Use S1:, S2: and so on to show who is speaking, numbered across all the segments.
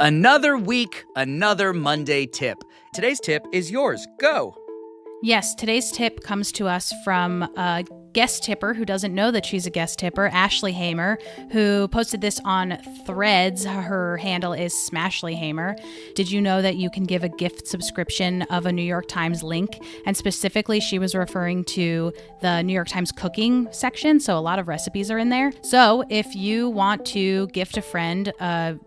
S1: Another week, another Monday tip. Today's tip is yours. Go.
S2: Yes, today's tip comes to us from a guest tipper who doesn't know that she's a guest tipper, Ashley Hamer, who posted this on Threads. Her handle is Smashly Hamer. Did you know that you can give a gift subscription of a New York Times link? And specifically, she was referring to the New York Times cooking section, so a lot of recipes are in there. So if you want to gift a friend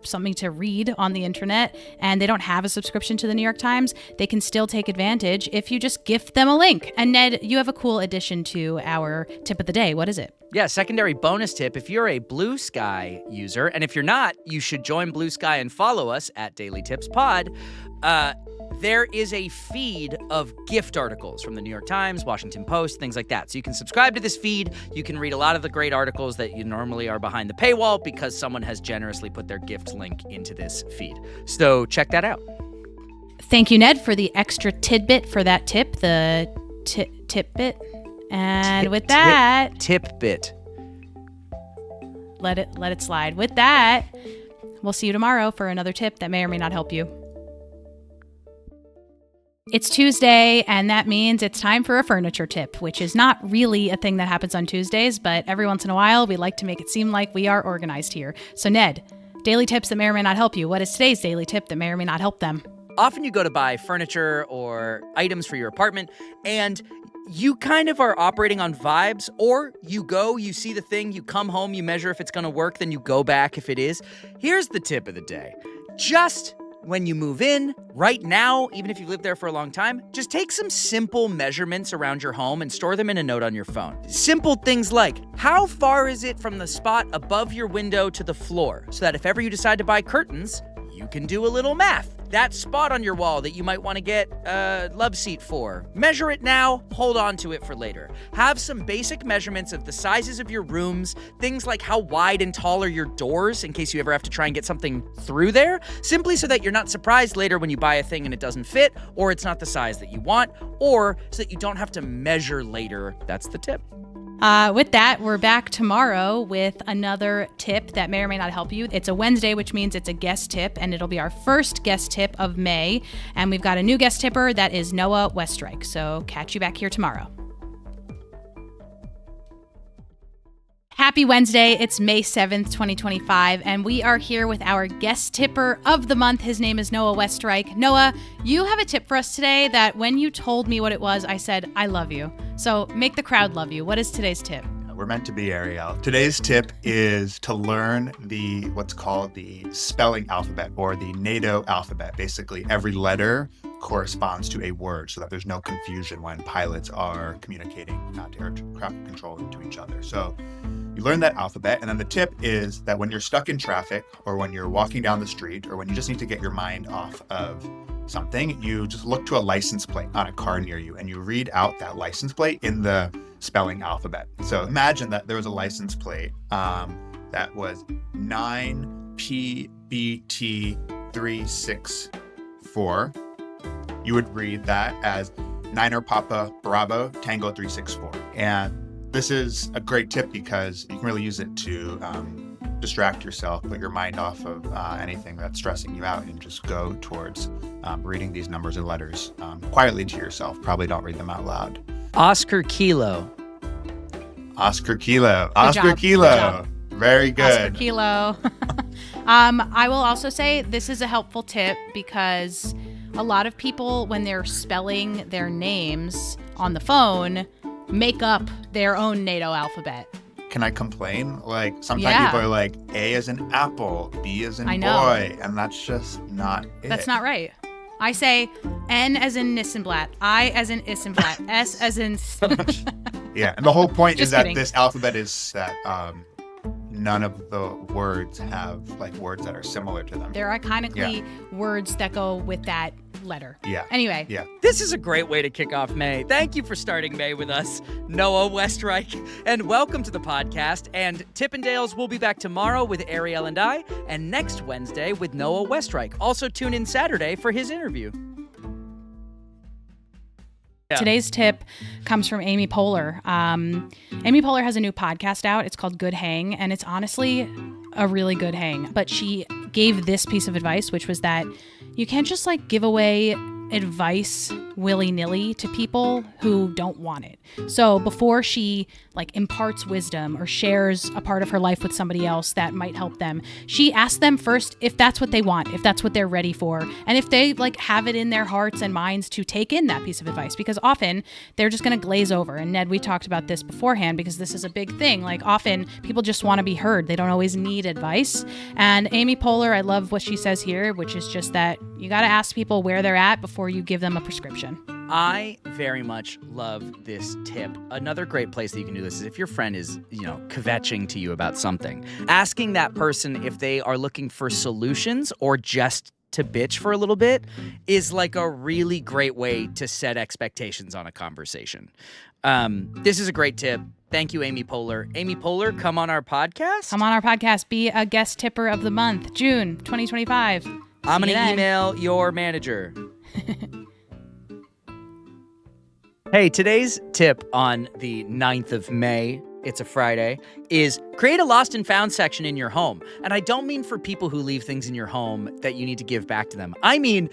S2: something to read on the internet and they don't have a subscription to the New York Times, they can still take advantage if you just gift them a link. And Ned, you have a cool addition to our tip of the day. What is it?
S1: Yeah, secondary bonus tip. If you're a Blue Sky user, and if you're not, you should join Blue Sky and follow us at Daily Tips Pod. There is a feed of gift articles from the New York Times, Washington Post, things like that. So you can subscribe to this feed. You can read a lot of the great articles that you normally are behind the paywall because someone has generously put their gift link into this feed. So check that out.
S2: Thank you, Ned, for the extra tidbit for that tip, the tip bit. And with that,
S1: tip bit.
S2: Let it slide. With that, we'll see you tomorrow for another tip that may or may not help you. It's Tuesday, and that means it's time for a furniture tip, which is not really a thing that happens on Tuesdays, but every once in a while, we like to make it seem like we are organized here. So Ned, daily tips that may or may not help you. What is today's daily tip that may or may not help them?
S1: Often you go to buy furniture or items for your apartment, and you kind of are operating on vibes, or you go, you see the thing, you come home, you measure if it's going to work, then you go back if it is. Here's the tip of the day. Just when you move in, right now, even if you've lived there for a long time, just take some simple measurements around your home and store them in a note on your phone. Simple things like, how far is it from the spot above your window to the floor? So that if ever you decide to buy curtains, you can do a little math. That spot on your wall that you might want to get a love seat for. Measure it now, hold on to it for later. Have some basic measurements of the sizes of your rooms, things like how wide and tall are your doors in case you ever have to try and get something through there, simply so that you're not surprised later when you buy a thing and it doesn't fit, or it's not the size that you want, or so that you don't have to measure later. That's the tip.
S2: With that, we're back tomorrow with another tip that may or may not help you. It's a Wednesday, which means it's a guest tip, and it'll be our first guest tip of May. And we've got a new guest tipper that is Noah Westreich. So catch you back here tomorrow. Happy Wednesday. It's May 7th, 2025, and we are here with our guest tipper of the month. His name is Noah Westreich. Noah, you have a tip for us today that when you told me what it was, I said, I love you. So make the crowd love you. What is today's tip?
S3: We're meant to be, Ariel. Today's tip is to learn what's called the spelling alphabet, or the NATO alphabet. Basically, every letter corresponds to a word so that there's no confusion when pilots are communicating air traffic control to each other. So you learn that alphabet, and then the tip is that when you're stuck in traffic, or when you're walking down the street, or when you just need to get your mind off of something, you just look to a license plate on a car near you and you read out that license plate in the spelling alphabet. So imagine that there was a license plate that was 9PBT364. You would read that as Niner Papa Bravo Tango 364. And this is a great tip because you can really use it to distract yourself, put your mind off of anything that's stressing you out, and just go towards reading these numbers and letters quietly to yourself. Probably don't read them out loud.
S1: Oscar Kilo.
S3: Oscar Kilo.
S2: Good
S3: Oscar
S2: job.
S3: Kilo.
S2: Good job.
S3: Very good.
S2: Oscar Kilo. I will also say this is a helpful tip because a lot of people, when they're spelling their names on the phone, make up their own NATO alphabet.
S3: Can I complain? Like, sometimes people are like, A as in apple, B as in boy, and that's just not it.
S2: That's not right. I say N as in Nissenblatt, I as in Issenblatt, S as in...
S3: Yeah, and the whole point is that
S2: kidding.
S3: this alphabet is that none of the words have like words that are similar to them.
S2: They're iconically words that go with that letter.
S3: Yeah.
S2: Anyway.
S3: Yeah.
S1: This is a great way to kick off May. Thank you for starting May with us, Noah Westreich, and welcome to the podcast. And Tippendales will be back tomorrow with Ariel and I, and next Wednesday with Noah Westreich. Also tune in Saturday for his interview.
S2: Today's tip comes from Amy Poehler. Amy Poehler has a new podcast out. It's called Good Hang, and it's honestly a really good hang. But she gave this piece of advice, which was that you can't just like give away advice willy-nilly to people who don't want it. So before she like imparts wisdom or shares a part of her life with somebody else that might help them, she asks them first if that's what they want, if that's what they're ready for, and if they like have it in their hearts and minds to take in that piece of advice, because often they're just going to glaze over. And Ned, we talked about this beforehand because this is a big thing. Like often people just want to be heard. They don't always need advice. And Amy Poehler, I love what she says here, which is just that you got to ask people where they're at before you give them a prescription.
S1: I very much love this tip. Another great place that you can do this is if your friend is, kvetching to you about something. Asking that person if they are looking for solutions or just to bitch for a little bit is like a really great way to set expectations on a conversation. This is a great tip. Thank you, Amy Poehler. Amy Poehler, come on our podcast.
S2: Come on our podcast. Be a guest tipper of the month, June 2025.
S1: I'm going to email your manager. Hey, today's tip on the 9th of May, it's a Friday, is create a lost and found section in your home. And I don't mean for people who leave things in your home that you need to give back to them. I mean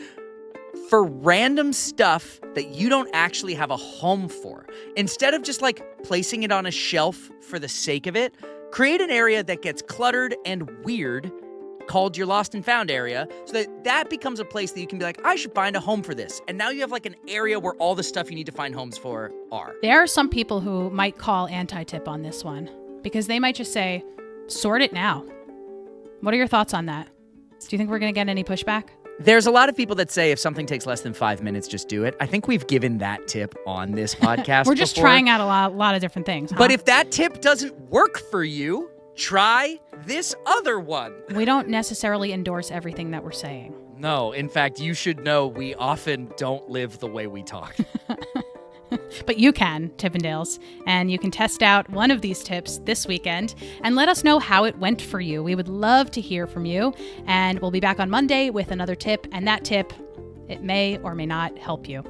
S1: for random stuff that you don't actually have a home for. Instead of just like placing it on a shelf for the sake of it, create an area that gets cluttered and weird called your lost and found area, so that becomes a place that you can be like, I should find a home for this. And now you have like an area where all the stuff you need to find homes for are.
S2: There are some people who might call anti-tip on this one because they might just say, sort it now. What are your thoughts on that? Do you think we're going to get any pushback?
S1: There's a lot of people that say if something takes less than 5 minutes, just do it. I think we've given that tip on this podcast
S2: We're just
S1: before.
S2: Trying out a lot of different things. Huh?
S1: But if that tip doesn't work for you, try this other one.
S2: We don't necessarily endorse everything that we're saying.
S1: No, in fact, you should know we often don't live the way we talk.
S2: But you can, Tippendales, and you can test out one of these tips this weekend and let us know how it went for you. We would love to hear from you, and we'll be back on Monday with another tip, and that tip, it may or may not help you.